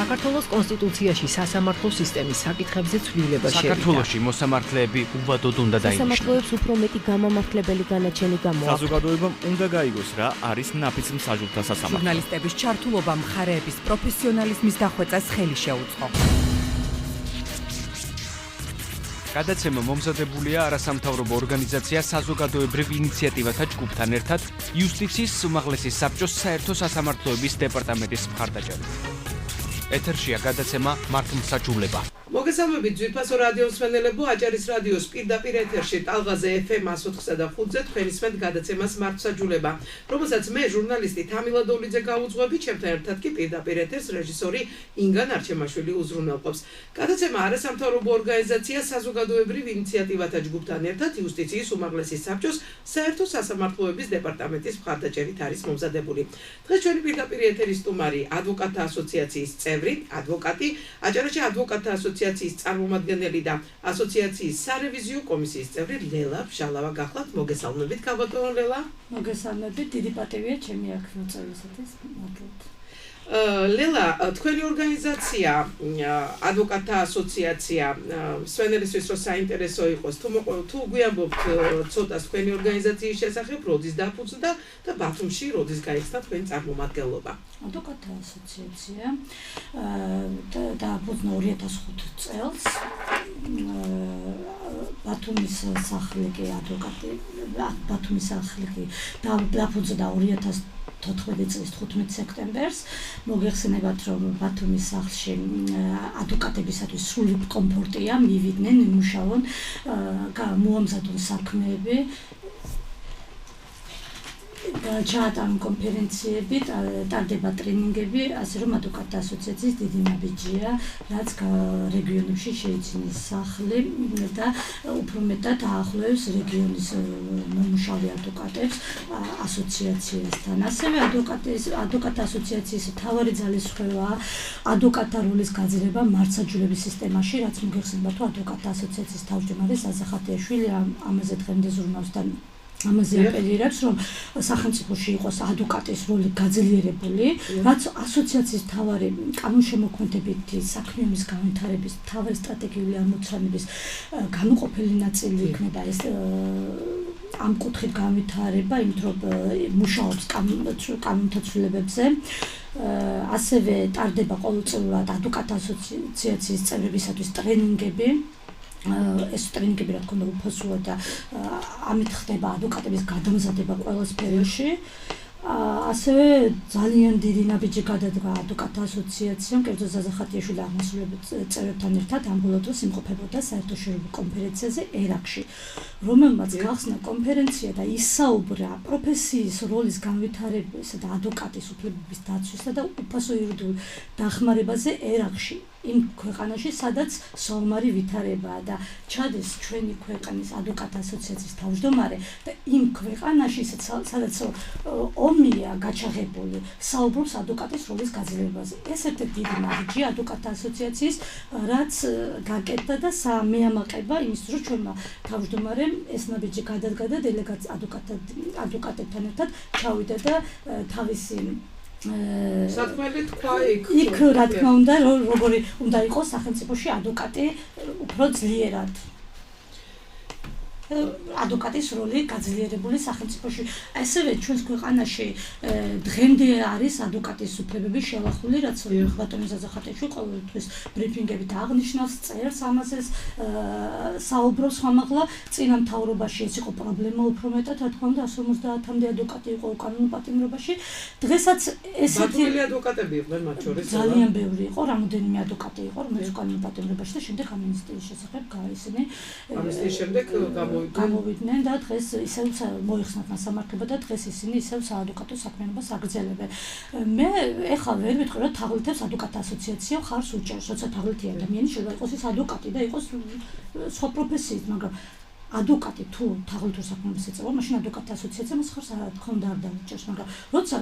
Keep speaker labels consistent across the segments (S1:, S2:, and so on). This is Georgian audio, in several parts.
S1: საქართველოს კონსტიტუციაში სასამართლო სისტემის საკითხებზე ცვლილება შევიდა.
S2: საქართველოში მოსამართლეები უბადოდ უნდა დაინიშნოს.
S3: სასამართლოებს უფრო მეტი გამამართლებელი განაჩენი გამოაქვთ.
S4: საზოგადოებამ უნდა გაიგოს რა არის ნაფიც მსაჯულთა სასამართლო.
S5: ჟურნალისტების ჩართულობა მხარეების პროფესიონალიზმის დახვეწას ხელი შეუწყო.
S2: გადაცემა მომზადებულია არასამთავრობო ორგანიზაცია საზოგადოებრივ ინიციატივათა ჯგუფთან ერთად იუსტიციის უმაღლესი საბჭოს საერთო სასამართლოების დეპარტამენტის მხარდაჭერით. ეთერშია გადაცემა მართლმსაჯულება.
S6: მოგესალმებით ძვირფასო რადიო მსმენელებო, აჭარის რადიოს პირდაპირ ეთერში ტალღაზე FM 104-სა და 5-ზე თქვენი სმენთ გადაცემას მართლმსაჯულება, რომელსაც მე ჟურნალისტი თამილა დოლიძე გავუძღვები, ჩემთან ერთად კი პირდაპირ ეთერს რეჟისორი ინგა ნარჩემაშვილი უზრუნველყოფს. გადაცემა არასამთავრობო ორგანიზაცია საზოგადოებრივ ინიციატივათა ჯგუფთან ერთად იუსტიციის უმაღლესი საბჭოს საერთო სასამართლოების დეპარტამენტის მხარდაჭერით არის მომზადებული. დღეს ჩვენი პირდაპირ ეთერის სტუმარი ადვოკატთა ასოციაციის წევრი, ადვოკატი, აჭარაში ადვოკატთა ასოციაციის წარმომადგენელი და ასოციაციის სარევიზიო კომისიის წევრი ლელა ფშალავა გახლავთ. მოგესალმებით, ქალბატონო ლელა.
S7: მოგესალმებით, დიდი პატივია ჩემი აქ მოწვევისათვის. მადლობთ.
S6: ლელა, თქვენი ორგანიზაცია, ადვოკატთა ასოციაცია, მსმენელისთვის რომ საინტერესო იყოს, თუ გვიამბობთ ცოტას თქვენი ორგანიზაციის შესახებ, როდის დაფუძნდა და ბათუმში როდის გაიხსნა თქვენი წარმომადგენლობა?
S7: ადვოკატთა ასოციაცია დააფუძნა 2005 წელს. ბათუმის სახლი კი ადვოკატი, ბათუმის სახლი კი დაფუძნდა 2014 წლის 15 სექტემბერს. მოგეხსენებათ, რომ ბათუმის სახლში ადვოკატებისათვის სრული კომფორტია, მივიდნენ, იმუშაონ, მოამზადონ საქმეები. ჩაატარონ კონფერენციები, ტარდება ტრენინგები, ასე რომ ადვოკატთა ასოციაციის დიდი ნაბიჯია, რაც რეგიონებში შეიძინის სახლი და უფრო მეტად აახლოებს რეგიონის მომუშავე ადვოკატებს ასოციაციასთან. ასევე ადვოკატთა ასოციაციის მთავარი ძალისხმევაა ადვოკატთა როლის გაძლიერება მართლმსაჯულების სისტემაში, რაც მოგეხსენებათ, რომ ადვოკატთა ასოციაციის თავმჯდომარე ზაზა ხატიაშვილი ამაზე დღემდე ჟურნალს და ამაზე აპელირებს, რომ სახელმწიფოში იყოს ადვოკატის როლი გაძლიერებული, რაც ასოციაციის მთავარი კანონშემოქმედებითი საქმიანობის განვითარების მთავარი სტრატეგიული ამოცანების განუყოფელი ნაწილი იქნება ეს ამ კუთხით განვითარება, იმით რომ მუშაობს კანონთა ცვლილებებზე. ასევე ტარდება ყოველწლიურად ადვოკატთა ასოციაციის წევრებისათვის ტრენინგები. ეს ტრენინგები რა თქმა უნდა უფასოა და ამით ხდება ადვოკატების გადამზადება ყველა სფეროში. ასევე ძალიან დიდი ნაბიჯი გადადგა ადვოკატთა ასოციაციამ, კერძო ზაზა ხატიაშვილი აღმასრულებელ წევრებთან ერთად ამბოლო დროს იმყოფებოდა საერთაშორისო კონფერენციაზე ერაკში, რომელმაც გახსნა კონფერენცია და ისაუბრა პროფესიის როლის განვითარებისა და ადვოკატის უფლებების დაცვისა და უფასო იურიდიულ დახმარებაზე ერაკში. იმ ქვეყანაში, სადაც საომარი ვითარებაა და ჩადეს ჩვენი ქვეყნის ადვოკატთა ასოციაციის თავმჯდომარე და იმ ქვეყანაში, სადაც ომია გაჩაღებული, საუბრობს ადვოკატის როლის გაძლიერებაზე. ეს ერთ-ერთი დიდი ნაბიჯია ადვოკატთა ასოციაციის, რაც გაკეთდა და მეამაყება იმისთვის, რომ ჩვენმა თავმჯდომარემ ეს ნაბიჯი გადადგა და დელეგაცია ადვოკატებთან ერთად ჩავიდა და თავისი
S6: სათქმელი თქვა
S7: იქ რა თქმა უნდა, როგორი უნდა იყოს სახელმწიფოში ადვოკატი უფრო ძლიერად. ადვოკატის როლი გაძლიერებული სახელმწიფოში. ასევე ჩვენს ქვეყანაში დღემდე არის ადვოკატის უფლებების შელახული, რაც ბატონი ზაზა ხატიაშვილი ყოველთვის ბრიფინგებით აღნიშნავს, წერს ამაზე, საუბრობს ხმამაღლა. წინა მთავრობაში ეს იყო პრობლემა უფრო მეტად, რა თქმა უნდა 150-მდე ადვოკატი იყო კანონურ პატიმრობაში. დღესაც ესეთი
S6: ბათუმელი ადვოკატები იყვნენ მათ შორის.
S7: ძალიან ბევრი იყო, რამოდენიმე ადვოკატი იყო, რომელიც კანონურ პატიმრობაში და შემდეგ ამნისტიის შესახებ გაისინე.
S6: ამნისტიის შემდეგ
S7: გამოვიდნენ და დღეს ისევ მოიხსნათ მასამართლობა და დღეს ისინი ისევ საადვოკატო საქმიანობას აგრძელებენ. მე ეხლა ვერ ვიტყვი, რომ თაღლითებს ადვოკატთა ასოციაცია ხარს უჭერს, როცა თაღლითი ადამიანი შეიძლება იყოს ის ადვოკატი და იყოს სხვა პროფესიით, მაგრამ ადვოკატი თუ თაღლითურ საქმიანობას ეწევა, მაშინ ადვოკატთა ასოციაციამ მას ხარს რა თქმა უნდა არ დაუჭერს, მაგრამ როცა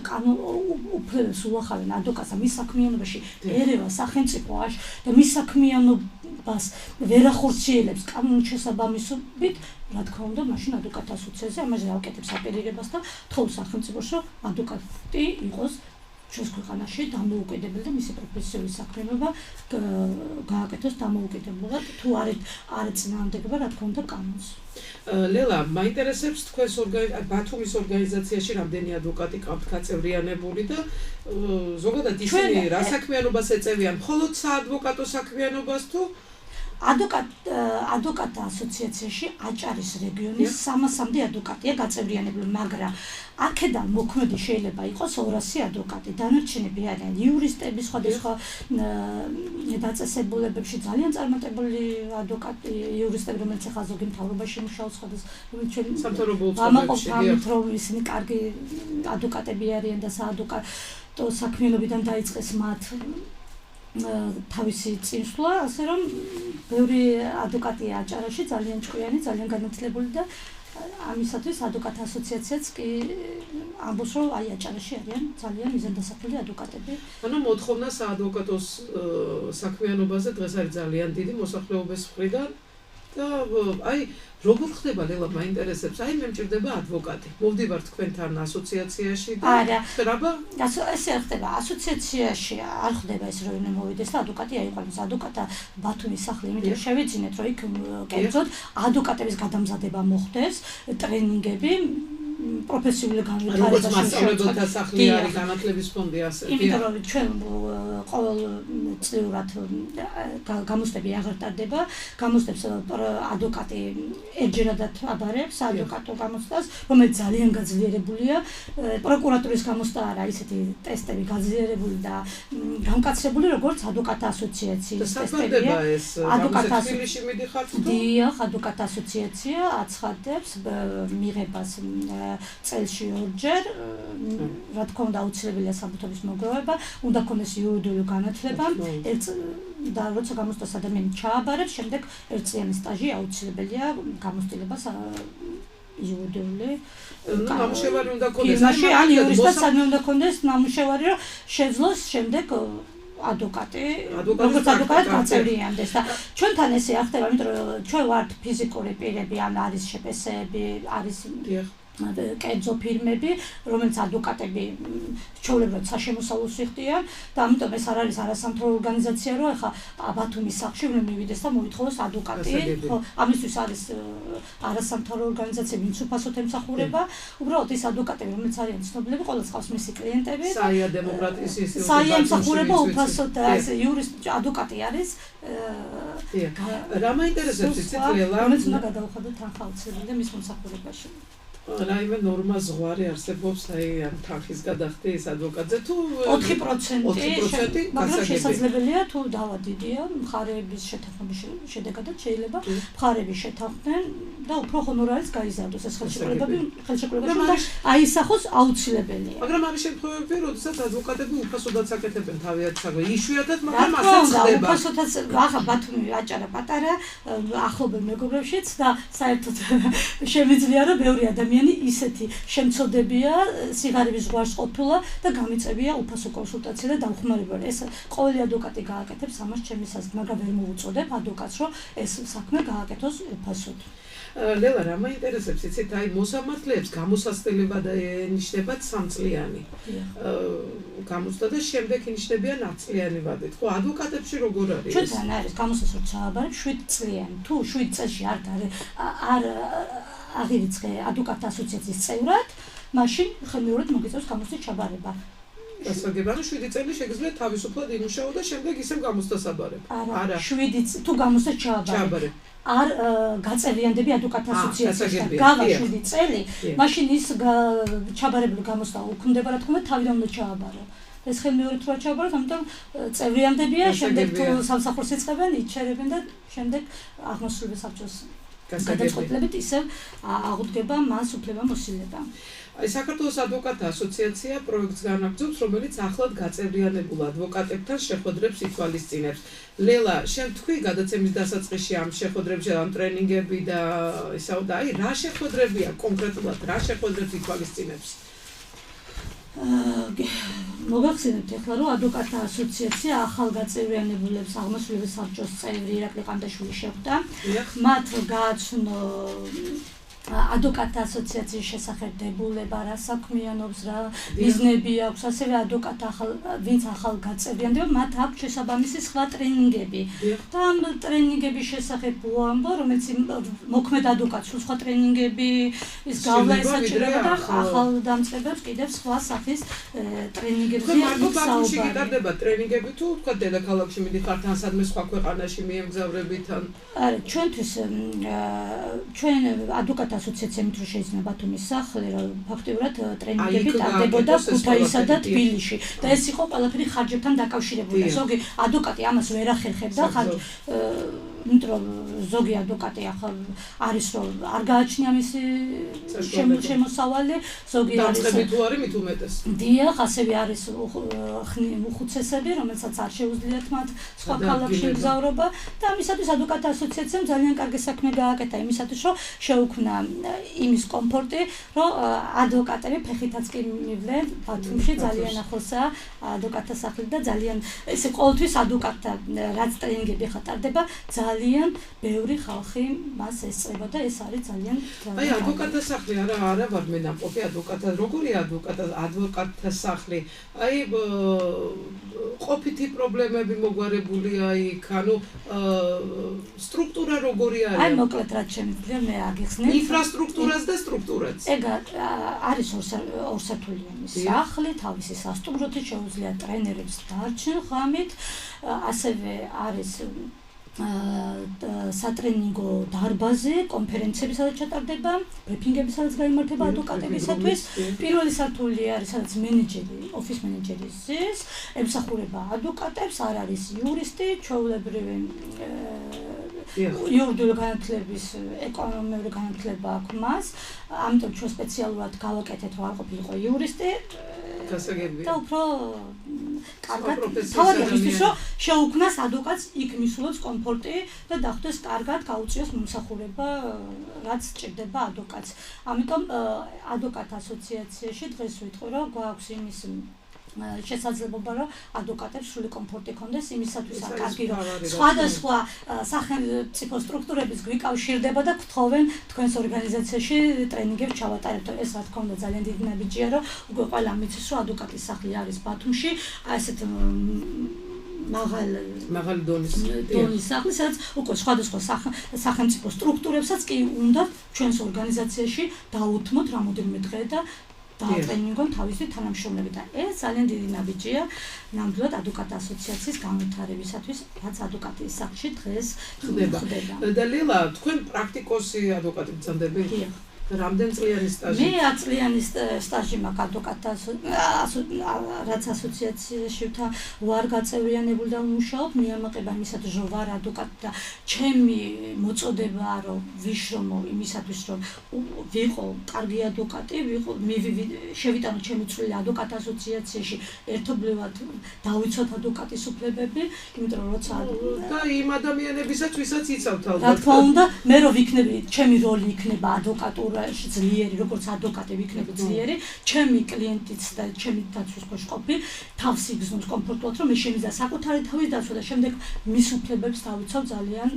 S7: უფლებებს უახავენ ადვოკატს და მის საქმიანობაში ერევა სახელმწიფოაში და მის საქმიანობას ვერ ახორციელებს კანონის შესაბამისობით, რა თქმა უნდა, მაშინ ადვოკატთა ასოციაცია ამაზე აკეთებს აპელირებას და თხოვს სახელმწიფოს, რომ ადვოკატი იყოს ჩვენს ქვეყანაში დამოუკიდებელი და მისი პროფესიული საქმიანობა გააკეთოს დამოუკიდებლად, თუ არ წინააღმდეგება, რა თქმა უნდა, კანონს.
S6: ლელა, მაინტერესებს თქვენს ბათუმის ორგანიზაციაში რამდენი ადვოკატი ყავთ გაწევრიანებული და ზოგადად ისინი რა საქმიანობას ეწევიან, მხოლოდ საადვოკატო საქმიანობას თუ
S7: ადვოკატთა ასოციაციაში აჭარის რეგიონის 300-მდე ადვოკატია გაწევრიანებული, მაგრამ აქედან მოქმედი შეიძლება იყოს 200 ადვოკატი. დანარჩენები არიან იურისტები, სხვადასხვა დაწესებულებებში ძალიან წარმატებული ადვოკატი, იურისტები, რომელიც ახლა ზოგი მთავრობაში მუშაობს, სამთავრობო რომ ისინი კარგი ადვოკატები არიან და საადვოკატო საქმიანობიდან დაიწყეს მათ თავისი წინსვლა, ასე რომ ბევრი ადვოკატია აჭარაში, ძალიან ჭკვიანი, ძალიან განათლებული და ამისათვის ადვოკატთა ასოციაციაც კი ამბობს, რომ აი აჭარაში არიან ძალიან მიზანდასახული ადვოკატები.
S6: ანუ მოთხოვნა საადვოკატოს საქმიანობაზე დღეს არის ძალიან დიდი მოსახლეობის მხრიდან და აი როგორ ხდება ლელა, მაინტერესებს, აი მე მჭირდება ადვოკატი. მოვდივარ თქვენთან ასოციაციაში და ხდება?
S7: ესე ხდება, ასოციაციაში არ ხდება ეს რომ მოვიდეს და ადვოკატი აიყვანოს. ადვოკატთა ბათუმის სახლი, იმიტომ შევიძინეთ, რომ იქ კერძოდ ადვოკატების გადამზადება მოხდეს, ტრენინგები პროფესიული განვითარებაში.
S6: როგორც მასწავლებელთა სახლი არის, განათლების ფონდი ასე.
S7: იმიტომ რომ ჩვენ ყოველწლიურად გამოცდები აღარ ტარდება, გამოცდებს ადვოკატი ერთჯერადად აბარებს ადვოკატო გამოცდას, რომელიც ძალიან გაძლიერებულია. პროკურატურის გამოცდა არა, ისეთი ტესტები გაძლიერებული და გამკაცრებული, როგორც ადვოკატთა ასოციაციის ტესტებია.
S6: ადვოკატთა ასოციაციაში მიდიხართ თუ?
S7: დიახ, ადვოკატთა ასოციაცია აცხადებს მიღებას წელში ორჯერ, რა თქმა უნდა, აუცილებელია საბუთობის მოგროვება, უნდა ქონდეს იურიდიული განათლება, და როცა გამოცდას ადამიანი ჩააბარებს, შემდეგ ერთწლიანი სტაჟი აუცილებელია გამოცდილებას იურიდიული
S6: ნამუშევარი უნდა ქონდეს.
S7: ან იურისტად უნდა ქონდეს ნამუშევარი, რომ შეძლოს შემდეგ ადვოკატი, როგორც ადვოკატად გაწევრიანდეს და ჩვენთან ესე არ ხდება, იმიტომ რომ ჩვენ ვართ ფიზიკური პირები, ან არის შეპესეები, არის კერძო ფირმები, რომელიც ადვოკატები ჩვეულებრივად საშემოსავლოს იხდიან და ამიტომ ეს არ არის არასამთავრობო ორგანიზაცია, რომ ახლა ბათუმის სახლში უნდა მივიდეს და მოითხოვოს ადვოკატი. ხო, ამისთვის არის არასამთავრობო ორგანიზაცია, ვინც უფასოდ ემსახურება. უბრალოდ ის ადვოკატები, რომელიც არიან ცნობილები, ყოველს ყავს მისი კლიენტები.
S6: საია დემოკრატიის ინსტიტუტი.
S7: საია ემსახურება უფასოდ და ეს იურისტი ადვოკატი არის.
S6: რა მაინტერესებს იცით ლელა?
S7: რომელიც უნდა გადაუხადოთ თანხაუცილებელი და მის მომსახურებაში.
S6: რაიმე ნორმა ზღვარი არსებობს აი ამ თანხის გადახდის ადვოკატზე თუ
S7: 4%, მაგრამ შესაძლებელია თუ დავადიდია მხარეების შეთანხმების შედეგადაც შეიძლება მხარეები შეთანხმდნენ და უფრო ჰონორარის გაიზარდოს ეს ხელშეკრულებაში და აისახოს აუცილებელია.
S6: მაგრამ არის შემთხვევები, როდესაც ადვოკატები უფასოდაც აკეთებენ თავიანთ საქმეს. იშვიათად, მაგრამ ასეც ხდება.
S7: უფასოდაც ახლა ბათუმი აჭარა პატარა ახლობელ მეგობრებშიც და საერთოდ შემიძლია რომ ბევრი ადამიანი ისეთი შემცოდებია სიღარიბის ზღვარს ყოფილა და გამიწევია უფასო კონსულტაცია და დამხმარება. ეს ყოველი ადვოკატი გააკეთებს ამას ჩემი საზრით, მაგრამ ვერ მოვუწოდებ ადვოკატს, რომ ეს საქმე გააკეთოს უფასოდ.
S6: ლელა, რა მაინტერესებს, იცით, აი მოსამართლეებს გამოსასწრება და ენიშნებათ 3 წლიანი გამოცდა და შემდეგ ინიშნებიან 10 წლიანი ვადით. ხო, ადვოკატებში როგორ არის?
S7: ჩვენთან არის გამოსასწრო ჩააბარებ 7 წლიანი. თუ 7 წელში არ აღირიცხე ადვოკატთა ასოციაციის წევრად, მაშინ ხელმეორედ მოგიწევს გამოცდის ჩაბარება.
S6: გასაგებია, 7 წელი შეგიძლიათ თავისუფლად იმუშაო და შემდეგ ისევ გამოცდას აბარებ.
S7: არა, 7 თუ გამოცდას ჩააბარებ. არ გაწევრიანდები ადვოკატთა ასოციაციასთან. გავა 7 წელი, მაშინ ის ჩაბარებული გამოცდა უქმდება, რა თქმა უნდა, თავიდან უნდა ჩააბარო. ეს ხელმეორედ რა ჩააბაროთ, ამიტომ წევრიანდებია, შემდეგ თუ სამსახურს იწყებენ, იჩერებენ და შემდეგ აღმასრულებელ საბჭოს გადაწყვეტილებით ისევ აღუდგება მას უფლება მოსილება.
S6: აი საქართველოს ადვოკატთა ასოციაცია პროექტს განაგრძობს, რომელიც ახლად გაწევრიანებულ ადვოკატებთან შეხვედრებს ითვალისწინებს. ლელა, შენ თქვი გადაცემის დასაწყისში ამ შეხვედრებში, ამ ტრენინგები და ისაო და აი რა შეხვედრებია კონკრეტულად, რა შეხვედრებს ითვალისწინებს?
S7: მოგახსენებთ ახლა რომ ადვოკატთა ასოციაცია ახალ გაწევრიანებულებს აღმასრულებელ საბჭოს წევრი ირაკლი ყანდაშვილი შეხვდა. მათ გააცნო ადვოკატთა ასოციაციის შესახებ დებულება, რა საქმიანობს, რა მიზნები აქვს, ასევე ადვოკატთა ვინც ახალ გაწევრიანდება, მათ აქვს შესაბამისი სხვა ტრენინგები. და ამ ტრენინგების შესახებ ვამბო, რომელიც მოქმედ ადვოკატს სხვა ტრენინგები ის გავლა ესაჭიროება და ახალ დამწყებებს კიდევ სხვა სახის ტრენინგებზე
S6: ბაქოში გიტარდება ტრენინგები თუ თქვა დედაქალაქში მიდიხართ ან სადმე სხვა ქვეყანაში მიემგზავრებით ან
S7: არა ჩვენთვის ჩვენ ადვოკატთა ასოციაცია მით რომ შეიძლება ბათუმის სახლი რომ ფაქტიურად ტრენინგები ტარდებოდა ქუთაისსა და თბილისში და ეს იყო ყველაფერი ხარჯებთან დაკავშირებული. ზოგი ადვოკატი ამას ვერ ახერხებდა იმიტომ ზოგი ადვოკატი ახლა არის რომ არ გააჩნია მისი შემოსავალი, ზოგი არის
S6: დამწყები თუ არის მით უმეტეს.
S7: დიახ, ასევე არის უხუცესები, რომელსაც არ შეუძლიათ მათ სხვა ქალაქში მგზავრობა და ამისათვის ადვოკატთა ასოციაციამ ძალიან კარგი საქმე გააკეთა იმისათვის, რომ შეუქმნა იმის კომფორტი, რომ ადვოკატები ფეხითაც კი მივდნენ ბათუმში, ძალიან ახლოსაა ადვოკატთა სახლი და ძალიან ესე ყოველთვის ადვოკატთა რაც ტრენინგები ხატარდება, ძალიან ბევრი ხალხი მას ესწრება და ეს არის ძალიან
S6: აი ადვოკატთა სახლი არა ვარ მე ნამყოფი ადვოკატთა როგორია ადვოკატთა სახლი აი ყოფითი პრობლემები მოგვარებულია იქ ანუ სტრუქტურა როგორი არის
S7: აი მოკლედ რაც შემიძლია მე აგიხსნით
S6: ინფრასტრუქტურას და სტრუქტურას
S7: ეგ არის ორსართულიანი სახლი თავისი სასტუმროთი შეუძლია ტრენერებს დარჩენ ღამით ასევე არის სატრენინგო დარბაზი, კონფერენციები სადაც ჩატარდება, ბრიფინგები სადაც გაიმართება ადვოკატებისათვის. პირველი სართული არის სადაც მენეჯერი, ოფის მენეჯერი ზის, ემსახურება ადვოკატებს, არ არის იურისტი, ჩვეულებრივი იურიდიული განათლების ეკონომიური განათლება აქვს მას, ამიტომ ჩვენ სპეციალურად გავაკეთეთ რომ არ ყოფილიყო იურისტი.
S6: გასაგებია.
S7: და უფრო კარგად თავად ის რომ შეუქმნას ადვოკატს იქ მისულოს კომფორტი და დახვდეს კარგად გაუწიოს მომსახურება რაც სჭირდება ადვოკატს. ამიტომ ადვოკატთა ასოციაციაში დღეს ვიტყვი რომ გვაქვს იმის შესაძლებლობა რომ ადვოკატებს სრული კომფორტი ჰქონდეს იმისათვის კარგი რომ სხვადასხვა სახელმწიფო სტრუქტურების გვიკავშირდება და გთხოვენ თქვენს ორგანიზაციაში ტრენინგებს ჩავატარებთ. ეს რა თქმა უნდა ძალიან დიდი ნაბიჯია რომ უკვე ყველა მიცის რომ ადვოკატის სახლი არის ბათუმში ასეთ მაღალი დონის სახლი, სადაც უკვე სხვადასხვა სახელმწიფო სტრუქტურებსაც კი უნდა ჩვენს ორგანიზაციაში დაუთმოთ რამოდენიმე დღე და დაატრენინგონ თავისი თანამშრომლები და ეს ძალიან დიდი ნაბიჯია ნამდვილად ადვოკატთა ასოციაციის განვითარებისათვის, რაც ადვოკატის სახლში დღეს ხდება.
S6: და ლილა, თქვენ პრაქტიკოსი ადვოკატი გწამდებით? რამდენ წლიანი სტაჟი?
S7: მე 10 წლიანი სტაჟი მაქვს ადვოკატთა რაც ასოციაციაში ვარ გაწევრიანებული და ვმუშაობ, მიამაყება იმისათვის რომ ვარ ადვოკატი და ჩემი მოწოდებაა რომ ვიშრომო იმისათვის რომ ვიყო კარგი ადვოკატი, შევიტანო ჩემი წვლილი ადვოკატთა ასოციაციაში, ერთობლივად დავიცოთ ადვოკატის უფლებები, იმიტომ რომ როცა
S6: და იმ ადამიანებისაც ვისაც იცავთ ალბათ.
S7: რა თქმა უნდა, მე რომ ვიქნები, ჩემი როლი იქნება ადვოკატურა ძლიერი, როგორც ადვოკატი ვიქნები ძლიერი, ჩემი კლიენტიც და ჩემი დაცვის ქვეშ ყოფი, თავს იგზნობს კომფორტულად, რომ მე შემიძლია საკუთარი თავის დაცვა და შემდეგ მის უფლებებს დავიცავ ძალიან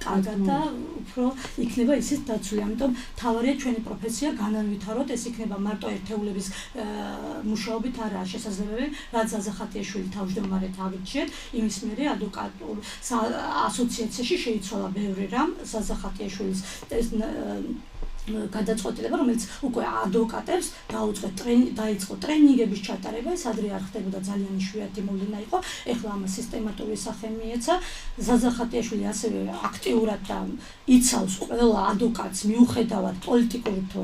S7: კარგად და უფრო იქნება ისიც დაცული. ამიტომ თავარია ჩვენი პროფესია განავითაროთ, ეს იქნება მარტო ერთეულების მუშაობით არაა შესაძლებელი, რაც ზაზა ხატიაშვილი თავმჯდომარედ აღიჩიეთ, იმის მერე ადვოკატურ ასოციაციაში შეიცვალა ბევრი რამ, ზაზა ხატიაშვილის გადაწყვეტილება, რომელიც უკვე ადვოკატებს დაიწყო ტრენინგების ჩატარება, ეს ადრე არ ხდებოდა, ძალიან იშვიათი მოვლენა იყო. ეხლა ამას სისტემატური სახე მიეცა. ზაზა ხატიაშვილი ასევე აქტიურად იცავს ყველა ადვოკატს მიუხედავად პოლიტიკური თუ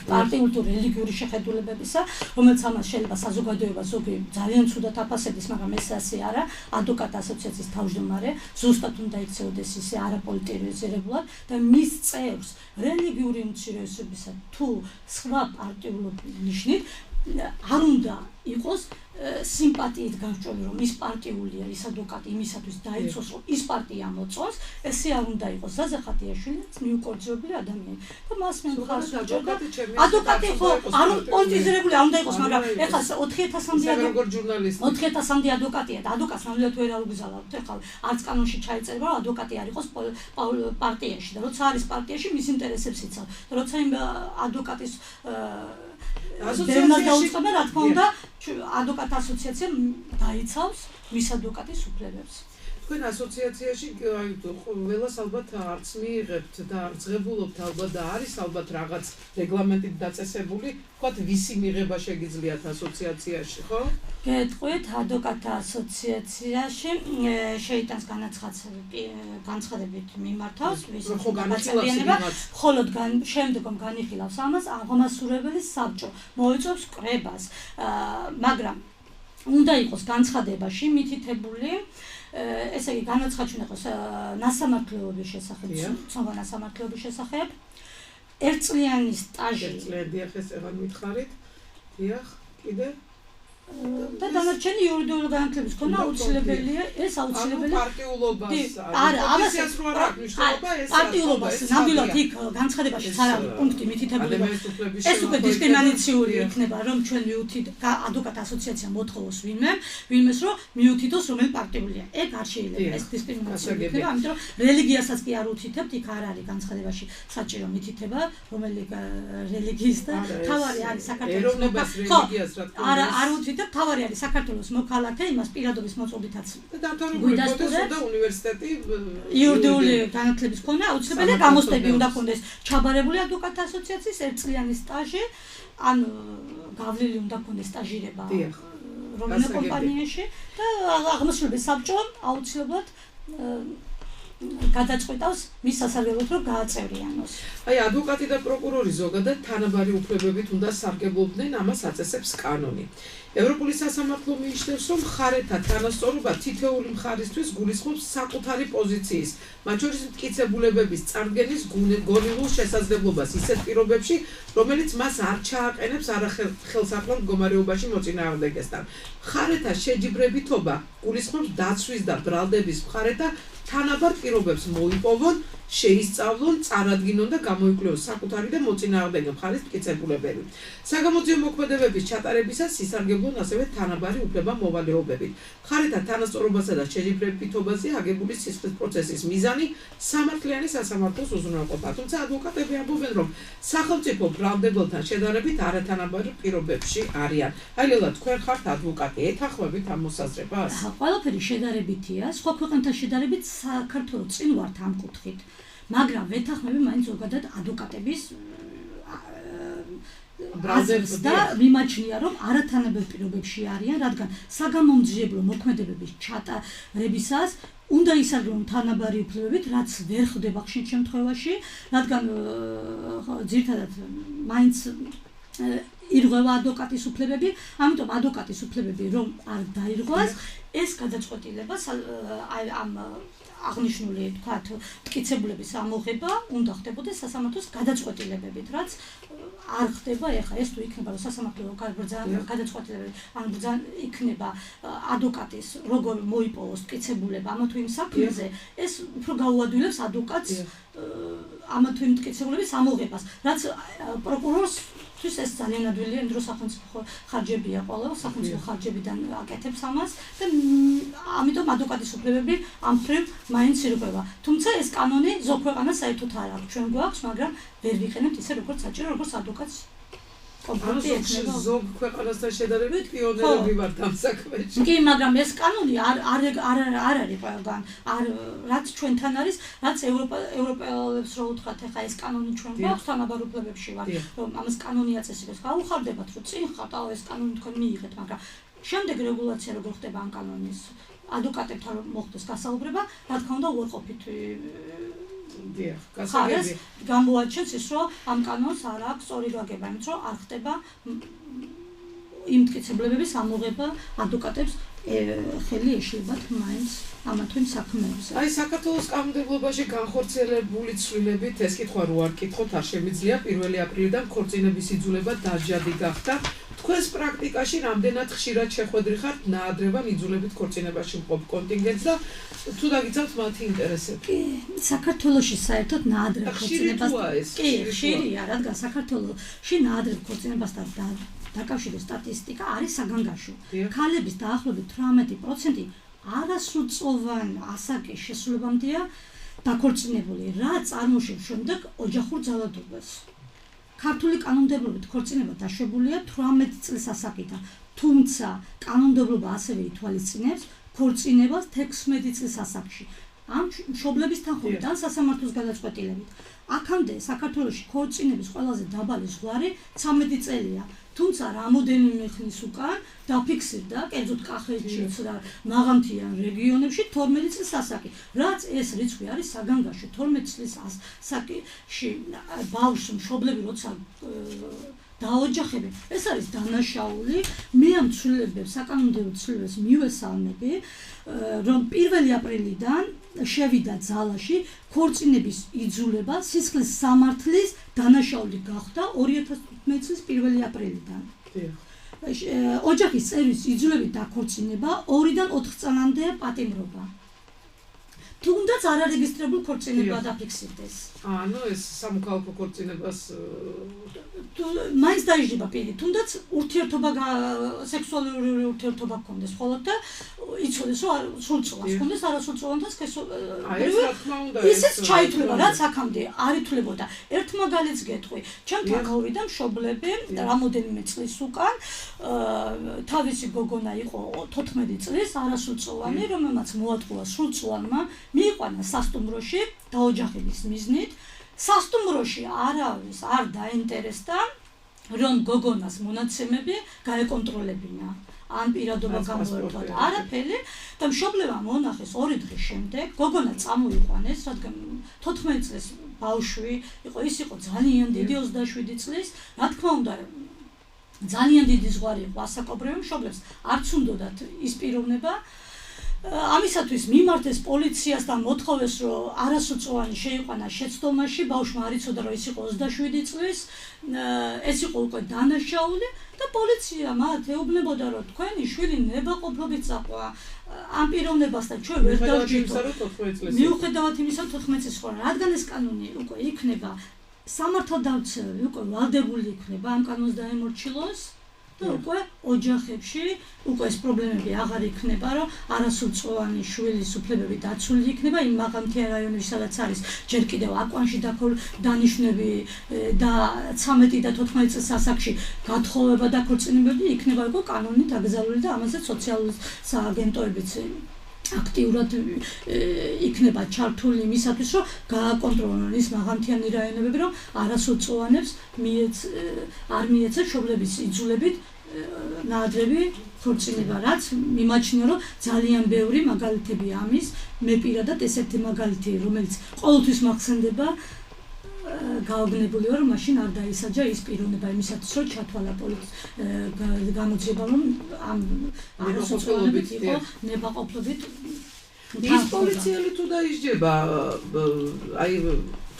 S7: პარტიული თუ რელიგიური შეხედულებებისა, რომელიც ამას შეიძლება საზოგადოება ზოგი ძალიან ცუდად აფასებს, მაგრამ ეს ასე არა. ადვოკატთა ასოციაციის თავმჯდომარე ზუსტად უნდა იქცეოდეს ისე არაპოლიტიზირებულად და მის წევრს რელიგიური უმცირესობისა თუ სხვა პარტიული ნიშნით არ უნდა იყოს სიმპათიით გავჭრობ, რომ ის პარტიულია, ის ადვოკატი იმისათვის დაიცოს, რომ ის პარტია მოწონს, ესე არ უნდა იყოს ზაზა ხათიაშვილიც მიუკორძებული ადამიანი. და მას მე მხარს ვუჭერდა. ადვოკატი ხო არ პოლიტიზირებული არ უნდა იყოს, მაგრამ ეხლა 4000-მდე ადვოკატია და ადვოკატს ნამდვილად ვერ აუგზავნებთ. ეხლა არც კანონში ჩაიწერება, რომ ადვოკატი არ იყოს პარტიაში და როცა არის პარტიაში, მის ინტერესებს იცავ. და როცა იმ ადვოკატის დევნას დაუწყება, რა თქმა უნდა, ადვოკატ ასოციაცია დაიცავს მის ადვოკატის უფლებებს.
S6: თქვენ ასოციაციაში ყველას ალბათ არც მიიღებთ და არცღებულობთ ალბათ და არის ალბათ რაღაც რეგლამენტით დაწესებული, ვთქვათ, ვისი მიღება შეგიძლიათ ასოციაციაში, ხო?
S7: გეტყვით, ადვოკატთა ასოციაციაში შეიტანს განცხადებით მიმართავს, ვის განხილავება, მხოლოდ შემდგომ განიხილავს ამას აღმასრულებელი საბჭო, მოიწევს კრებას, მაგრამ უნდა იყოს განცხადებაში მითითებული ესე იგი განაცხადი იყოს ნასამართლეობის შესახებ, ცნობა ნასამართლეობის შესახებ, ერთწლიანი სტაჟი.
S6: ერთწლიანი ახლა აღარ მითხარით. დიახ, კიდე
S7: და დანარჩენი იურიდიული განათლების ქონა აუცილებელია, ეს აუცილებელია
S6: პარტიულობას.
S7: არა,
S6: ამასაც რო არ აქვს მნიშვნელობა, ეს
S7: პარტიულობას ნამდვილად იქ განცხადებაში არის პუნქტი მითითებული, ეს უკვე დისკრიმინაციული იქნება, რომ ჩვენ მივუთით ადვოკატ ასოციაცია მოთხოვოს ვინმეს, რომ მიუთითოს რომელი პარტიულია. ეგ არ შეიძლება, ეს დისკრიმინაციული იქნება, ამიტომ რომ რელიგიასაც კი არ უთითებთ, იქ არ არის განცხადებაში საჭირო მითითება, რომელი რელიგიის და თავარი არის საქართველოს
S6: რელიგიას რა თქმა უნდა.
S7: არ უთითებთ, თავარი არის საქართველოს მოქალაქე, იმას პირადობის მოწოდითაც
S6: დამთავრებული და უნივერსიტეტი
S7: იურიდიული განათლების ქონა აუცილებელია, გამოსტები უნდა ქონდეს ჩაბარებული ადვოკატთა ასოციაციის ერთწლიანი სტაჟი, ან გავლილი უნდა ქონდეს სტაჟირება რომელიმე კომპანიაში და აღმასრულებელი საბჭო აუცილებლად გადაწყვეტავს მის სასარგებლოდ, რომ გააწევრიანოს.
S6: აი, ადვოკატი და პროკურორი ზოგადად თანაბარი უფლებებით უნდა სარგებლობდნენ, ამას აწესებს კანონი. ევროპული სასამართლო მიიჩნევს, რომ მხარეთა თანასწორობა თითოეული მხარისთვის გულისხმობს საკუთარი პოზიციის, მათ შორის მტკიცებულებების წარდგენის გონივრულ შესაძლებლობას ისეთ პირობებში, რომელიც მას არ ჩააყენებს არახელსაყრელ მდგომარეობაში მოწინააღმდეგესთან. მხარეთა შეჯიბრებითობა გულისხმობს დაცვის და ბრალდების მხარეთა თანაბარ პირობებს მოიპოვონ, შეისწავლონ, წარადგინონ და გამოიკვლიონ საკუთარი და მოწინააღმდეგე მხარის მტკიცებულებები. საგამოძიო მოქმედებების ჩატარებისას ისარგებლონ ასევე თანაბარი უფლება მოვალეობებით. მხარეთა თანასწორობასა და შეჯიბრებითობაზე აგებული სისხლის პროცესის მიზანი სამართლიანი სასამართლოს უზრუნველყოფა. თუმცა ადვოკატები ამბობენ, რომ სახელმწიფო ბრალდებელთან შედარებით არათანაბარ პირობებში არიან. აი, ლელა, თქვენ ხართ ადვოკატი, ეთანხმებით ამ მოსაზრებას?
S7: ყველაფერი შედარებითია, სხვა ქვეყანთა შედარებით საქართველოს წინ ვართ ამ კუთხით. მაგრამ ვეთანხმები მაინც ზოგადად ადვოკატების აზრს და მიმაჩნია, რომ არათანაბარ პირობებში არიან, რადგან საგამომძიებლო მოქმედებების ჩატარებისას უნდა ისარგებლონ თანაბარი უფლებებით, რაც ვერ ხდება ხშირ შემთხვევაში, რადგან ძირითადად მაინც ირღვევა ადვოკატის უფლებები, ამიტომ ადვოკატის უფლებები რომ არ დაირღვას, ეს გადაწყვეტილება ამ აღნიშნული, თქვათ, მტკიცებულების ამოღება უნდა ხდებოდეს სასამართლოს გადაწყვეტილებებით, რაც არ ხდება ეხლა. ეს თუ იქნება, რომ სასამართლო გადაწყვეტილებები, ან იქნება ადვოკატის როგორ მოიპოვოს მტკიცებულება ამა თუ იმ საქმეზე, ეს უფრო გაუადვილებს ადვოკატს ამა თუ იმ მტკიცებულების ამოღებას, რაც პროკურორს ეს ძალიან ადვილია, იმ დროს სახელმწიფო ხარჯებია ყველა, სახელმწიფო ხარჯებიდან აკეთებს ამას და ამიტომ ადვოკატის უფლებები ამ მხრივ მაინც ირღვევა. თუმცა ეს კანონი ზოგ ქვეყანას საერთოდ არ აქვს. ჩვენ გვაქვს, მაგრამ ვერ ვიყენებთ ისე როგორც საჭირო, როგორც ადვოკატს კომპლექტი ექნება.
S6: ზოგ ქვეყანასთან შედარებით პიონერები ვართ ამ საქმეში.
S7: კი, მაგრამ ეს კანონი არ არის ყველგან. რაც ჩვენთან არის, რაც ევროპელებს რო უთხრათ, ეხა ეს კანონი ჩვენ გვაქვს თანაბარ უფლებებში ვარ, რომ ამას კანონი აწესებს. გაუხარდებათ, რომ წინ ხართ, ეს კანონი თქვენ მიიღეთ, მაგრამ შემდეგ რეგულაცია როგორ ხდება ამ კანონის ადვოკატებთან მოხდეს გასაუბრება, რა თქმა უნდა უარყოფით ხარეს გამოაჩენს ის, რომ ამ კანონს არ აქვს სწორი გაგება, იმიტომ რომ არ ხდება იმ მტკიცებულებების ამოღება ადვოკატებს ხელი ეშლებათ მაინც ამა თუ იმ საქმეებზე.
S6: აი, საქართველოს კანონმდებლობაში განხორციელებული ცვლილებით ეს კითხვა რო არ კითხოთ, არ შემიძლია 1 აპრილიდან ქორწინების იძულება დაჟადი გახდა. თქვენს პრაქტიკაში რამდენად ხშირად შეხვედრი ხართ ნაადრევან იძულებით ქორწინებაში მყოფ კონტინგენტს და თუ დაგიცავთ მათი ინტერესები?
S7: საქართველოში საერთოდ ნაადრევ
S6: ხშირად
S7: ხშირია, რადგან საქართველოში ნაადრევ ქორწინებასთან დაკავშირებული სტატისტიკა არის საგანგაშო. ქალების დაახლოებით 18% არასრულწლოვან ასაკის შესრულებამდეა დაქორწინებული, რა წარმოშობს შემდეგ ოჯახურ ძალადობას. ქართული კანონმდებლობით ქორწინება დაშვებულია 18 წლის ასაკიდან, თუმცა კანონმდებლობა ასევე ითვალისწინებს ქორწინებას 16 წლის ასაკში. ამ მშობლების თანხმობით ან სასამართლოს გადაწყვეტილებით. აქამდე საქართველოში ქორწინების ყველაზე დაბალი ზღვარი 13 წელია. თუმცა რამოდენიმე ხნის უკან დაფიქსირდა, კერძოდ კახეთშიც და მაღალმთიან რეგიონებში 12 წლის ასაკი. რაც ეს რიცხვი არის საგანგაშო 12 წლის ასაკში ბავშვს მშობლები როცა დაოჯახები, ეს არის დანაშაული. მე ამ ცვლილებებს, საკანონმდებლო ცვლილებებს მივესალმები, რომ 1 აპრილიდან შევიდა ძალაში ქორწინების იძულება სისხლის სამართლის დანაშაული გახდა 2015 წლის 1 აპრილიდან. ოჯახის წევრის იძულებით დაქორწინება 2-დან 4 წლამდე პატიმრობა. თუნდაც არარეგისტრირებულ ქორწინებაა დაფიქსირდეს.
S6: ანუ ეს სამოქალაქო ქორწინებას
S7: მაინც დაიჯდება პირი, თუნდაც ურთიერთობა სექსუალური ურთიერთობა გქონდეს, ხოლო და იცოდეს რომ სრულწლოვანს გქონდეს, არასრულწლოვანთაც ისიც ჩაითვლება, რაც აქამდე არ ითვლებოდა. ერთ მაგალითს გეტყვი, ჩემთან გავიდა მშობლები რამოდენიმე წლის უკან, თავისი გოგონა იყო 14 წლის, არასრულწლოვანი, რომელმაც მოატყუა სრულწლოვანმა, მიიყვანა სასტუმროში დაოჯახების მიზნით. სასტუმროში არავის არ დაინტერესდა, რომ გოგონას მონაცემები გაეკონტროლებინა. ან პირადობა გამოერთვა და არაფერი და მშობლებმა მონახეს 2 დღის შემდეგ, გოგონა წამოიყვანეს, რადგან 14 წლის ბავშვი იყო, ის იყო ძალიან დიდი 27 წლის, რა თქმა უნდა ძალიან დიდი ზღვარი იყო ასაკობრივი მშობლებს, არც უნდათ ის პიროვნება. ამისათვის მიმართეს პოლიციას და მოთხოვეს, რომ არასრულწლოვანი შეიყვანა შეცდომაში, ბავშვმა არ იცოდა, რომ ის იყო 27 წლის, ეს იყო უკვე დანაშაული და პოლიცია მათ ეუბნებოდა, რომ თქვენი შვილი ნებაყოფლობით წაყვა ამ პიროვნებასთან ჩვენ ვერ დავჯერდოთ. მიუხედავად იმისა, 14 წლის ხო, რადგან ეს კანონი უკვე იქნება სამართალდამცავი, უკვე ვალდებული იქნება ამ კანონს დაემორჩილოს. უკვე ოჯახებში უკვე ეს პრობლემები აღარ იქნება, რომ არასრულწლოვანი შვილის უფლებები დაცული იქნება იმ მაღალმთიან რაიონებში, სადაც არის ჯერ კიდევ აკვანში დანიშნები და 13 და 14 წლის ასაკში გათხოვება და ქორწინებები იქნება უკვე კანონით დაკრძალული და ამასაც სოციალური სააგენტოებიც აქტიურად იქნება ჩართული იმისათვის, რომ გააკონტროლონ ის მაღალმთიანი რაიონები, რომ არასრულწლოვანებს არ მიეცეს მშობლების იძულებით ნაადრევი ქორწინება, რაც მიმაჩნია, რომ ძალიან ბევრი მაგალითებია ამის. მე პირადად ესეთი მაგალითი, რომელიც ყოველთვის მახსენდება, გააგნებული ვარ, რომ მაშინ არ დაისაჯა ის პიროვნება იმისათვის, რომ ჩათვალა გამოძიება, რომ ამ არასრულწლოვანებით იყო ნებაყოფლობით.
S6: ის პოლიციელი თუ დაისჯება, აი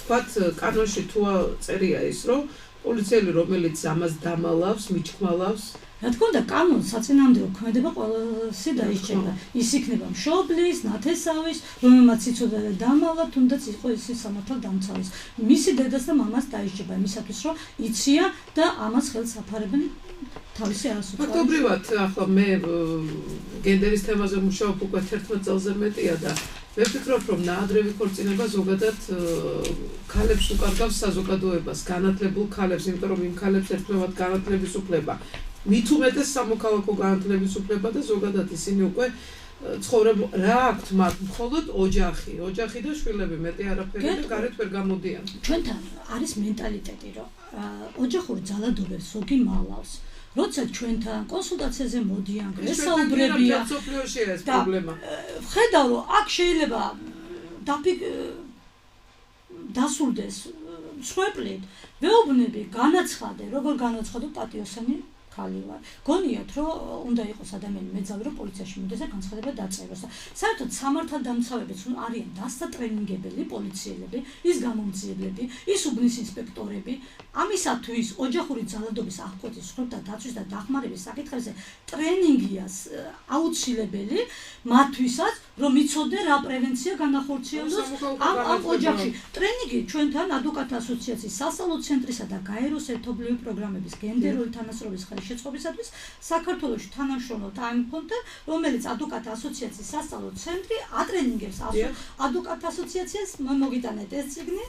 S6: თქვათ კანონში თუ წერია ის, რომ პოლიციელი რომელიც ამას დამალავს, მიჩქმალავს,
S7: რა თქმა უნდა, კანონს საწინააღმდეგო ქმედება ყველასი დაისჯება. ის იქნება მშობლის, ნათესავის, რომელმაც იცოდა და დამალვა, თუნდაც იყო ის სამართალდამცავის. მისი დედას და მამას დაისჯება იმისათვის, რომ იციან და ამას ხელს აფარებენ თავისი არასრულწლოვანი.
S6: ფაქტობრივად, ახლა მე გენდერის თემაზე მუშაობ უკვე 11 წელზე მეტია და მე ვფიქრობ, რომ ნაადრევი ქორწინება ზოგადად ქალებს უკარგავს საზოგადოებას, განათლებულ ქალებს, იმიტომ რომ იმ ქალებს ერთმანეთად განათლების უფლება. მით უმეტეს სამოქალაქო განათლების უფლება და ზოგადად ისინი უკვე ცხოვრობენ, რა აქვთ მათ მხოლოდ ოჯახი და შვილები, მეტი არაფერი და გარეთ ვერ გამოდიან.
S7: ჩვენთან არის მენტალიტეტი, რომ ოჯახურ ძალადობებს ზოგი მალავს. როცა ჩვენთან კონსულტაციაზე მოდიან, ესაუბრებია
S6: ეს პრობლემა.
S7: ხედავ, რომ აქ შეიძლება დასულდეს მსხვერპლით, ვეუბნები, განაცხადე, როგორ განაცხადო პატიოსანი ქალი ვარ. გონიათ რომ უნდა იყოს ადამიანი მეძავი რომ პოლიციაში მიდის და განცხადება დაწეროს. საერთოდ სამართალდამცავებიც არიან დასატრენინგებელი პოლიციელები, ის გამომძიებლები, ის უბნის ინსპექტორები. ამისათვის ოჯახური ძალადობის აღკვეთის სრუტთა დაცვის და დახმარების საკითხებზე ტრენინგია აუცილებელი მათთვისაც, რომ იცოდნენ რა პრევენცია განახორციელოს ამ ოჯახში. ტრენინგი ჩვენთან ადვოკატთა ასოციაციის სასწავლო ცენტრისა და გაეროს ერთობლივი პროგრამების გენდერული თანასწორობის ხელშეწყობისათვის საქართველოში თანამშრომლობთ ამ ფონდთან, რომელიც ადვოკატთა ასოციაციის სასწავლო ცენტრი ატრენინგებს ადვოკატთა ასოციაციას. მოგიტანეთ ეს წიგნი.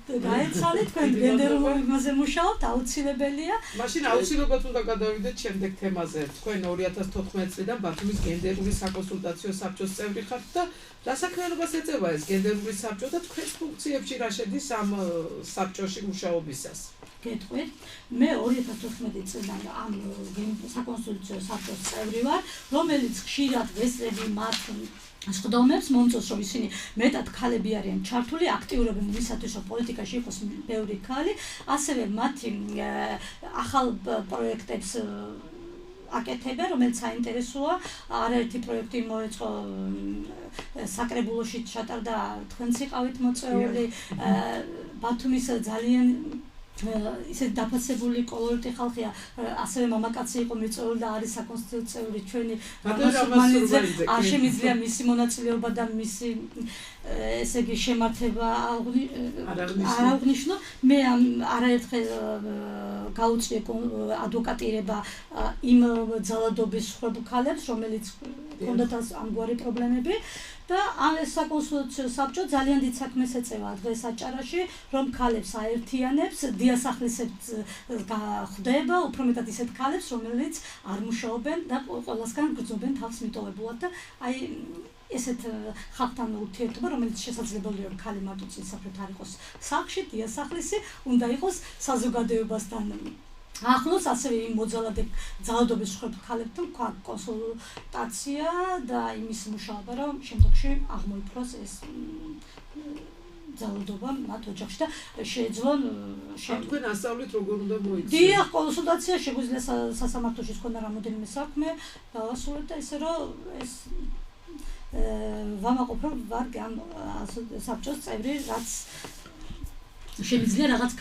S7: გაეცალეთ თქვენ გენდერულ იმაზე მუშაობთ, აუცილებელია.
S6: მაშინ აუცილებლად უნდა გადავიდეთ შემდეგ თემაზე. თქვენ 2014 წლიდან ბათუმის გენდერული საკონსულტაციო საბჭოს წევრი ხართ და რა საქმიანობას ეწევა ეს გენდერული საბჭო და თქვენს ფუნქციებში რა შედის ამ საბჭოში მუშაობისას?
S7: გეტყვით, მე 2014 წლიდან ამ საკონსულტაციო საბჭოს წევრი ვარ, რომელიც ხშირად ვესწრები მათ სხდომებს მომწონს, რომ ისინი მეტად ქალები არიან ჩართული, აქტიურობენ იმისათვის, რომ პოლიტიკაში იყოს ბევრი ქალი, ასევე მათი ახალ პროექტებს აკეთებენ, რომელიც საინტერესოა. არაერთი პროექტი მოეწყო საკრებულოში ჩატარდა, თქვენც იყავით მოწვეული, ბათუმის ძალიან ისე დაფასებული კოლორიტი ხალხია, ასევე მამაკაცი იყო მიწვეული და არის საკონსტიტუციო წევრი ჩვენი. არ შემიძლია მისი მონაწილეობა და მისი ესე იგი შემართება არ აღნიშნო. მე არაერთხელ გაუწია ადვოკატირება იმ ძალადობის სხვებ ქალებს, რომელიც ჰქონდათ ამგვარი პრობლემები. და ეს საკონსულტაციო საბჭო ძალიან დიდ საქმეს ეწევა დღეს აჭარაში, რომ ქალებს აერთიანებს, დიასახლისებს ხვდება, უფრო მეტად ისეთ ქალებს, რომელიც არ მუშაობენ და ყველასგან გრძნობენ თავს მიტოვებულად და აი ესეთ ხალხთან ურთიერთობა, რომელიც შესაძლებელია რომ ქალი მარტო წინსაფრად არ იყოს სახლში, დიასახლისი, უნდა იყოს საზოგადოებასთან ახლოს, ასევე იმ ძალადობის სხვებ ქალებთან კონსულტაცია და იმის მუშაობა, რომ შემდგომში აღმოიფროს ეს ძალადობა მათ ოჯახში და შეეძლონ
S6: თქვენ ასწავლეთ როგორ უნდა მოიცნოთ.
S7: დიახ, კონსულტაცია შეგვიძლია სასამართლოში ქონდა რამოდენიმე საქმე დავასრულეთ და ესე რომ ეს ვამაყობ რომ ვარ საბჭოს წევრი, რაც შემიძლია რაღაც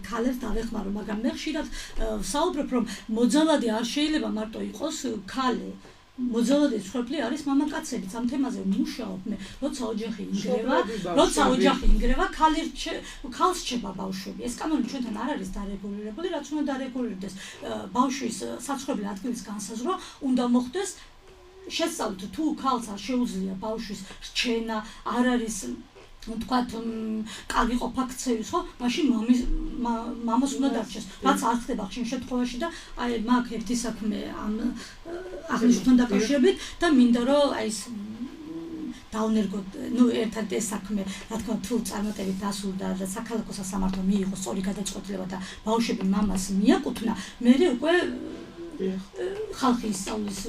S7: ქალებს დავეხმარო, მაგრამ მე ხშირად ვსაუბრობ, რომ მოძალადი არ შეიძლება მარტო იყოს ქალი. მოძალადის მსხვერპლი არის მამაკაცებიც. ამ თემაზე მუშაობ მე, როცა ოჯახი ინგრევა, ქალს რჩება ბავშვები. ეს კანონი ჩვენთან არ არის დარეგულირებული, რაც უნდა დარეგულირდეს. ბავშვის საცხოვრებელი ადგილის განსაზღვრა უნდა მოხდეს შესწავლით, თუ ქალს არ შეუძლია ბავშვის რჩენა, არ არის თქვათ კარგი ყოფა ქცევის, ხო? მაშინ მამას უნდა დარჩეს. რაც არ ხდება ხშირ შემთხვევაში და აი მაგ ერთი საქმე ამ აღნიშნულთან დაკავშირებით და მინდა რომ აი ეს დაუნერგოთ, ერთად ეს საქმე, რა თქმა უნდა, თუ წარმატებით დასრულდა და საქალაქო სასამართლო მიიღო სწორი გადაწყვეტილება და ბავშვები მამას მიაკუთვნა, მე უკვე ხალხი ისწავლის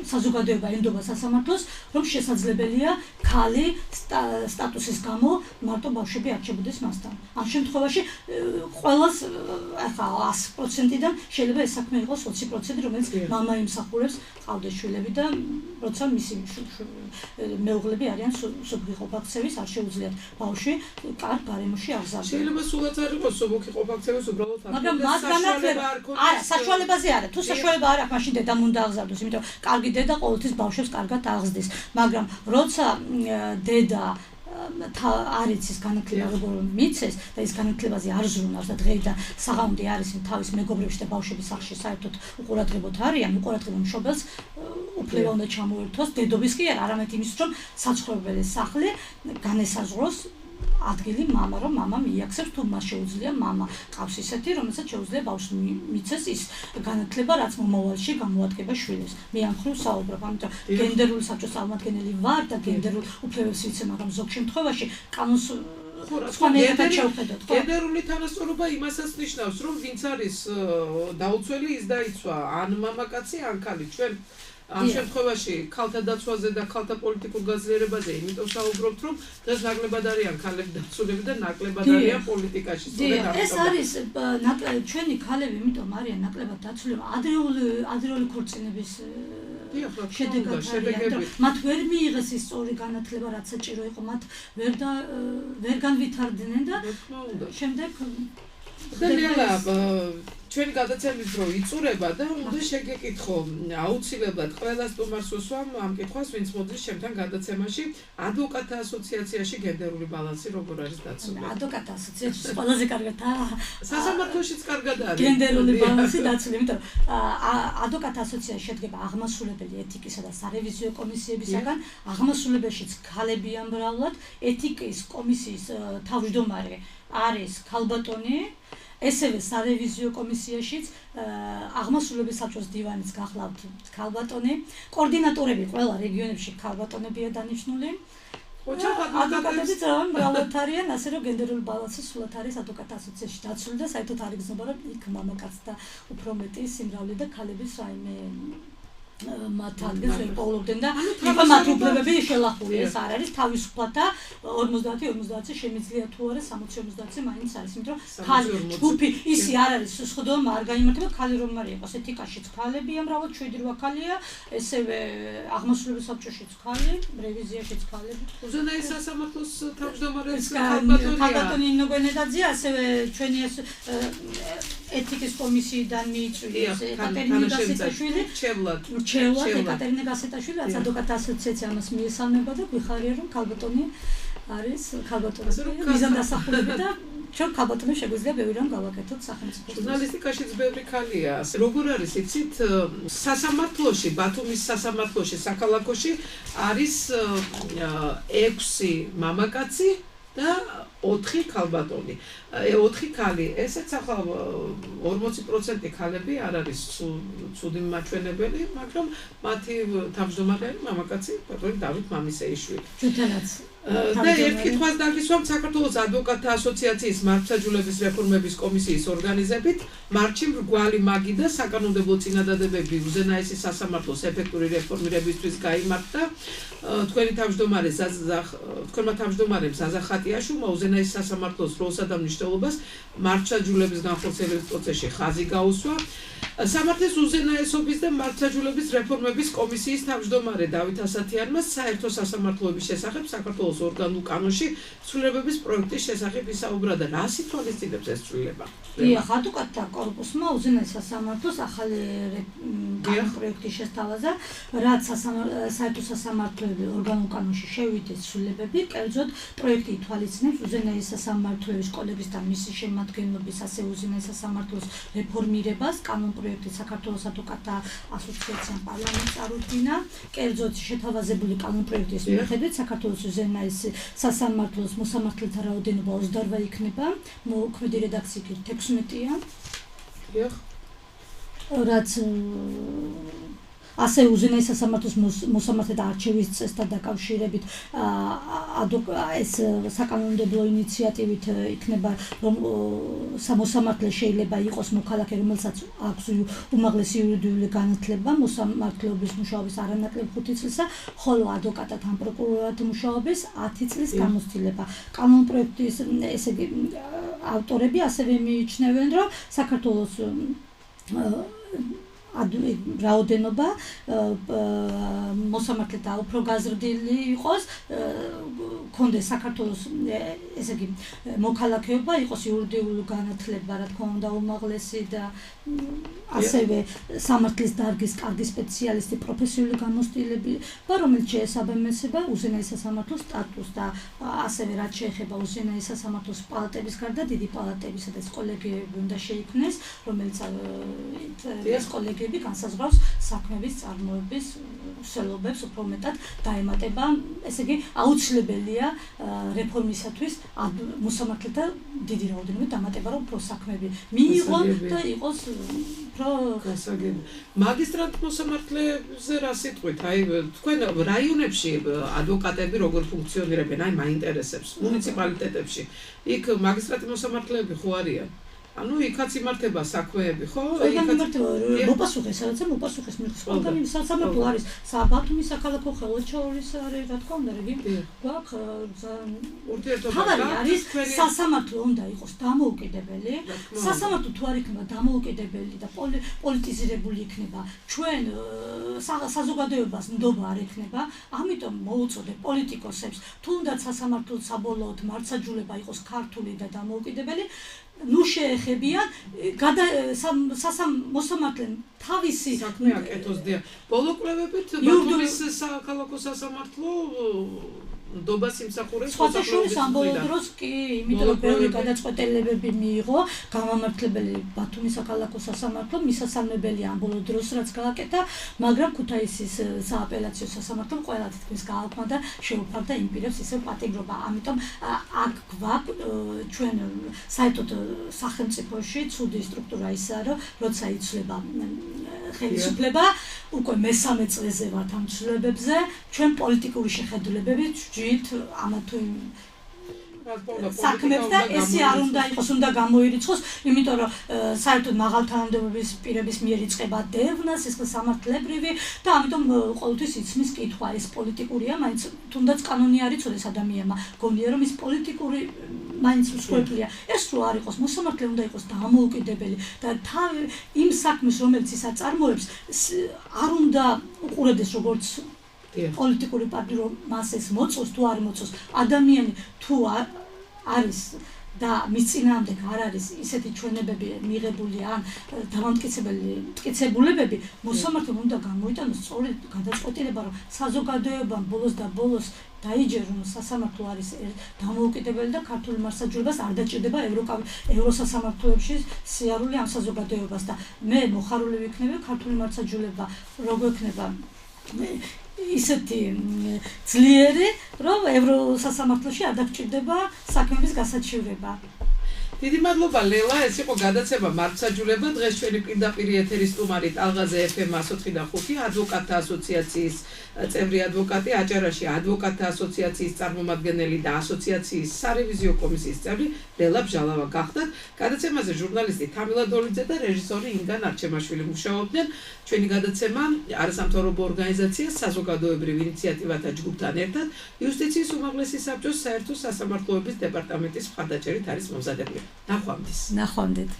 S7: საზოგადოება ენდობა სასამართლოს, რომ შესაძლებელია ქალი სტატუსის გამო მარტო ბავშვები არჩებოდეს მასთან. ამ შემთხვევაში ყველას ახლა 100%-დან შეიძლება ეს საქმე იყოს 20%, რომელიც მამა იმსახურებს, ყავდეს შვილები და როცა მისი მეუღლები არიან სუბუქი ყოფაქცევის, არ შეუძლიათ ბავშვი კარგ გარემოში აღზარდეს.
S6: შეიძლება სულაც არ იყოს სუბუქი ყოფაქცევის, უბრალოდ
S7: მაგრამ მას განათლება არა, საშუალებაზე არა. თუ საშუალება არ აქვს, მაშინ დედამ უნდა აღზარდოს, იმიტომ რომ კარგი დედა ყოველთვის ბავშვებს კარგად აღზრდის. მაგრამ როცა დედა არ იცის განათლება როგორ მიცეს და ის განათლებაზე არ ზრუნავს და დღეიდან საღამოდი არის თავის მეგობრებში და ბავშვების სახლში საერთოდ უყურადღებოთ არიან, უყურადღებო მშობელს უფლება უნდა ჩამოერთვას, დედობის კი არა, არამედ იმის რომ საცხოვრებელი სახლი განესაზღვროს ადგილი მამა, რომ მამა მიაქცევს, თუ მას შეუძლია მამა ყავს ისეთი, რომელსაც შეუძლია ბავშვს მიცეს ის განათლება, რაც მომავალში გამოადგება შვილებს. მე ამ მხრივ საუბრობ, ამიტომ გენდერული საბჭოს წარმომადგენელი ვარ და გენდერულ უფლებებს ვიცე, მაგრამ ზოგ შემთხვევაში კანონს სხვანაირად შევხედოთ.
S6: გენდერული თანასწორობა იმასაც ნიშნავს, რომ ვინც არის დაუცველი, ის დაიცვა ან მამაკაცი, ან ქალი. ჩვენ ამ შემთხვევაში ქალთა დაცვაზე და ქალთა პოლიტიკურ გაძლიერებაზე იმიტომ საუბრობთ, რომ დღეს ნაკლებად არიან ქალები დაცულები და ნაკლებად არიან პოლიტიკაში.
S7: ეს არის ჩვენი ქალები, იმიტომ არიან ნაკლებად დაცულები ადრეული ქორწინების შედეგად. მათ ვერ მიიღეს ის სწორი განათლება, რაც საჭირო იყო, მათ ვერ განვითარდნენ და შემდეგ
S6: და ჩვენი გადაცემის დრო იწურება და უნდა შეგეკითხო აუცილებლად ყველა სტუმარს უსვამ ამ კითხვას, ვინც მოდის ჩემთან გადაცემაში ადვოკატთა ასოციაციაში გენდერული ბალანსი როგორ არის დაცული?
S7: ადვოკატთა ასოციაციის ყველაზე კარგად
S6: სასამართლოშიც კარგად არის
S7: გენდერული ბალანსი დაცული, იმიტომ ადვოკატთა ასოციაცია შედგება აღმასრულებელი ეთიკისა და სარევიზიო კომისიებისაგან, აღმასრულებელშიც ქალებია მრავლად, ეთიკის კომისიის თავმჯდომარე არის ქალბატონი, ესევე სარევიზიო კომისიაშიც აღმასრულებლის საბჭოს დივანის გახლავთ ქალბატონი, კოორდინატორები ყველა რეგიონებში ქალბატონებია დანიშნული. ადვოკატებიც მრავლად არიან, ასე რომ გენდერული ბალანსი სულად არის ადვოკატთა ასოციაციაში დაცული და საერთოდ არ იგრძნობა, რომ იქ მამაკაც და უფრო მეტი სიმრავლე და ქალების რაიმე მათ ადგილს ვერ პოულობდნენ და მათ უფლებები შელახული ეს არ არის თავისუფლად 50-50 შემიძლია თუ არა 60-50 მაინც არის, იმიტომ რომ ქალი ჯგუფი ისი არ არის სხდომა არ გაიმართება, ქალი რომ არ იყოს ეთიკაშიც ქალებია მრავლად 7-8 ქალია, ესევე აღმასრულებლის საბჭოშიც ქალი, რევიზიაშიც ქალები.
S6: უზენაეს სასამართლოს თავმჯდომარეც ქალბატონი
S7: ინო გენედაძე, ასევე ჩვენი ეთიკის კომისიიდან მიიწვიეს ეკატერინე გასეტაშვილი, ჩევლად ეკატერინე გასეტაშვილი, რაც ადვოკატთა ასოციაცია ამას მიესალმება და გვიხარია, რომ ქალბატონი არის ქალბატონის მიზანდასახულები და ჩვენ ქალბატონებს შეგვიძლია ბევრი რამ გავაკეთოთ სახელმწიფოს.
S6: ჟურნალისტიკაშიც ბევრი ქალია. როგორ არის იცით, სასამართლოში, ბათუმის სასამართლოში, საქალაქოში არის 6 მამაკაცი და 4 ქალბატონი. 4 ქალი, ესეც ახლა 40% ქალები არ არის ცუდი მაჩვენებელი, მაგრამ მათი თავმჯდომარე მამაკაცი ბატონი დავით მამისეიშვილი.
S7: ჩვენთანაც
S6: და ერთ კითხვას დაგისვამ საქართველოს ადვოკატთა ასოციაციის მართლმსაჯულების რეფორმების კომისიის ორგანიზებით მარტში მრგვალი მაგი და საკანონმდებლო წინადადებები უზენაესი სასამართლოს ეფექტური რეფორმირებისთვის გაიმართა. თქვენმა თავმჯდომარემ ზაზა ხატიაშვილმა უზენაესი სასამართლოს როლსა და მნიშვნელობას მართლმსაჯულების განხორციელების პროცესში ხაზი გაუსვა. სამართლის უზენაესობის და მართლმსაჯულების რეფორმების კომისიის თავმჯდომარე დავით ასათიანმა საერთო სასამართლოების შესახებ საქართველოს ორგანულ კანონში ცვლილებების პროექტის შესახებ ისაუბრა და რას ითვალისწინებს ეს ცვლილება?
S7: დიახ, ადვოკატთა კორპუსმა უზენაეს სასამართლოს ახალი პროექტის შესთავაზა, რაც საერთო სასამართლოების ორგანულ კანონში შევიდეს ცვლილებები, კერძოდ პროექტი ითვალისწინებს უზენაეს სასამართლოების კოდექსის და მისი შემადგენლობის, ასე უზენაეს სასამართლოს რეფორმირებას. კანონპროექტი საქართველოს ადვოკატთა ასოციაციამ პარლამენტს წარუდგინა, კერძოდ შეთავაზებული კანონპროექტის მიხედვით საქართველოს უზენაეს სასამართლოს მოსამართლეთა რაოდენობა 28 იქნება, მოქმედი რედაქციით 16-ია. რაც ასე უზენაეს სასამართლოს მოსამართლეთა არჩევის წესთან დაკავშირებით ეს საკანონმდებლო ინიციატივით იქნება, რომ მოსამართლე შეიძლება იყოს მოქალაქე, რომელსაც აქვს უმაღლესი იურიდიული განათლება, მოსამართლეობის მუშაობის არანაკლებ 5 წლისა, ხოლო ადვოკატად ან პროკურორად მუშაობის 10 წლის გამოცდილება. კანონპროექტის ესე იგი ავტორები ასევე მიიჩნევენ, რომ საქართველოს რაოდენობა მოსამართლეთა უფრო გაზრდილი იყოს, კონდეს საქართველოს ესე იგი მოქალაქეობა, იყოს იურიდიული განათლება, რა თქმა უნდა უმაღლესი და ასევე სამართლის დარგის კარგი სპეციალისტი, პროფესიული გამოცდილება, რომელიც შეესაბამება უზენაეს სასამართლოს სტატუსს და ასევე რაც შეეხება უზენაეს სასამართლოს პალატების გარდა დიდი პალატები, სადაც კოლეგიები უნდა შეიქმნეს, რომელიც ეს კოლეგიები განსაზღვრავს საქმების წარმოების სელობებს, უფრო მეტად დაემატება, ესე იგი აუცილებელია რეფორმისათვის მოსამართლეთა დიდი რაოდენობით დამატება, რომ უფრო საქმები მიიღო და იყოს
S6: გასაგები. მაგისტრატ მოსამართლეებზე რა სიტყვით? აი თქვენ რაიონებში ადვოკატები როგორ ფუნქციონირებენ? აი მაინტერესებს. მუნიციპალიტეტებში იქ მაგისტრატი მოსამართლეები ხო არიან? ანუ იქაც იმართება საქმეები, ხო?
S7: მოპასუხეს, სადაც მოპასუხეს მიღწევს. ყველგან სასამართლო არის ბათუმის საქალაქო ხელმძღვანელის არის, რა თქმა უნდა, რეგიონი. გვაქვს
S6: ურთიერთობა
S7: არის სასამართლო უნდა იყოს დამოუკიდებელი. სასამართლო თუ არ იქნება დამოუკიდებელი და პოლიტიზირებული იქნება, ჩვენ საზოგადოებას ნდობა არ ექნება, ამიტომ მოუწოდებ პოლიტიკოსებს, თუნდაც სასამართლო საბოლოოდ მართლმსაჯულება იყოს ქართული და დამოუკიდებელი, ნუ შეეხებიან მოსამართლემ თავისი
S6: საქმე აკეთოს და ბოლო კვლევებით ბათუმის საქალაქო სასამართლო ნდობას იმსახურებს
S7: შესაძლოა ამ ბოლო დროს კი, იმიტომ რომ ბევრი გადაწყვეტილებები მიიღო გამამართლებელი ბათუმის საქალაქო სასამართლო, მისასალმებელი ამ ბოლო დროს რაც გააკეთა, მაგრამ ქუთაისის სააპელაციო სასამართლომ ყველა თითქმის გააუქმდა და შეუფარდა იმ პირებს ისევ პატიმრობა. ამიტომ აქ გვაქვს ჩვენ საერთოდ სახელმწიფოში ცუდი სტრუქტურა ისაა, რომ როცა იცვლება ხელისუფლება, უკვე მესამე წელზე ვართ ამ ცვლილებებზე, ჩვენ პოლიტიკური შეხედულებები ამა თუ იმ საქმებს და ესე არ უნდა იყოს, უნდა გამოირიცხოს, იმიტომ რომ საერთოდ მაღალ თანამდებობის პირების მიერ იწყება დევნას, ეს სამართლებრივი და ამიტომ ყოველთვის იცნის კითხვა, ეს პოლიტიკურია, მაინც თუნდაც კანონი არ იცოდეს ადამიანმა, გონია რომ ის პოლიტიკური მაინც მსხვერპლია. ეს რო არ იყოს, მოსამართლე უნდა იყოს დამოუკიდებელი და იმ საქმეს, რომელიც ის აწარმოებს, არ უნდა უყურებდეს როგორც პოლიტიკური პარტია რომ მას ეს მოწოს თუ არ მოწოს, ადამიანი თუ არის და მის წინააღმდეგ არ არის ისეთი ჩვენებები მიღებული ან დამამტკიცებულებები, მოსამართლემ უნდა გამოიტანოს სწორი გადაწყვეტილება, რომ საზოგადოებამ ბოლოს და ბოლოს დაიჯეროს, რომ სასამართლო არის დამოუკიდებელი და ქართული მართლმსაჯულებას არ დაჭირდება ევროსასამართლოებში სიარული ამ საზოგადოებას და მე მოხარული ვიქნები ქართული მართლმსაჯულება როგორ იქნება ისეთი ძლიერი, რომ ევროსასამართლოში არ დაგჭირდება საქმეების გასაჩივრება.
S6: დიდი მადლობა ლელა, ეს იყო გადაცემა მართლმსაჯულება. დღეს ჩვენი პირდაპირ ეთერის სტუმარი ტალღაზე FM 104.5 ადვოკატთა ასოციაციის წევრი ადვოკატი, აჭარაში ადვოკატთა ასოციაციის წარმომადგენელი და ასოციაციის სარევიზიო კომისიის წევრი ლელა ბჟალავა გახდათ. გადაცემაზე ჟურნალისტი თამილა დოლიძე და რეჟისორი ინგა ნარჩემაშვილი მუშაობდნენ. ჩვენი გადაცემა არასამთავრობო ორგანიზაცია საზოგადოებრივ ინიციატივათა ჯგუფთან ერთად იუსტიციის უმაღლესი საბჭოს საერთო სასამართლოების დეპარტამენტის მხარდაჭერით არის მომზადებული. ნახვამდის.
S7: ნახვამდეთ.